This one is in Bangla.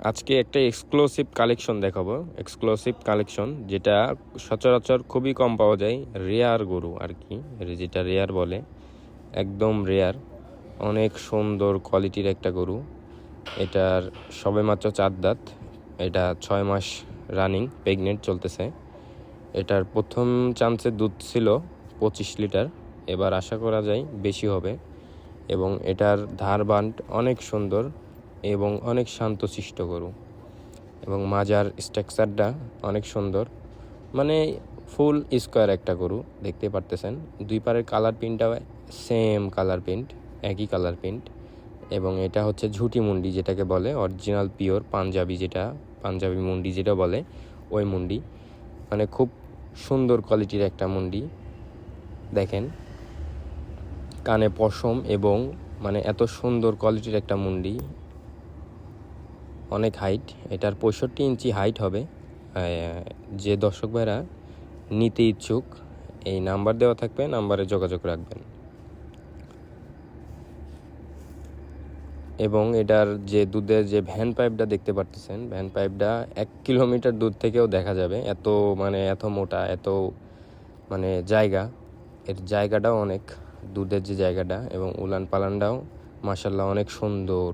আজকে একটা এক্সক্লুসিভ কালেকশন দেখাবো, এক্সক্লুসিভ কালেকশন যেটা সচরাচর খুবই কম পাওয়া যায়, রেয়ার গরু আর কি, যেটা রেয়ার বলে, একদম রেয়ার। অনেক সুন্দর কোয়ালিটির একটা গরু। এটার সবেমাত্র 4 দাঁত, এটা 6 মাস রানিং প্রেগনেন্ট চলতেছে। এটার প্রথম চান্সে দুধ ছিল 25 লিটার, এবার আশা করা যায় বেশি হবে। এবং এটার ধারবান্ট অনেক সুন্দর এবং অনেক শান্তশিষ্ট গরু, এবং মাজার স্ট্রাকচারটা অনেক সুন্দর, মানে ফুল স্কোয়ার একটা গরু দেখতে পারতেছেন। দুই পারের কালার প্রিন্টটাও সেম কালার প্রিন্ট, একই কালার প্রিন্ট। এবং এটা হচ্ছে ঝুটি মুন্ডি যেটাকে বলে, অরিজিনাল পিওর পাঞ্জাবি, যেটা পাঞ্জাবি মুন্ডি যেটা বলে, ওই মুন্ডি, মানে খুব সুন্দর কোয়ালিটির একটা মুন্ডি। দেখেন কানে পশম, এবং মানে এত সুন্দর কোয়ালিটির একটা মুন্ডি, অনেক হাইট। এটার 65 ইঞ্চি হাইট হবে। যে দর্শক ভাইরা নিতে ইচ্ছুক, এই নাম্বার দেওয়া থাকবে, নাম্বারে যোগাযোগ রাখবেন। এবং এটার যে দুধের যে ভ্যান পাইপটা দেখতে পারতেছেন, ভ্যান পাইপটা 1 কিলোমিটার দূর থেকেও দেখা যাবে, এত মানে এত মোটা, এত মানে জায়গা, এর জায়গাটাও অনেক, দুধের যে জায়গাটা এবং উলান পালানটাও মাশাল্লাহ অনেক সুন্দর।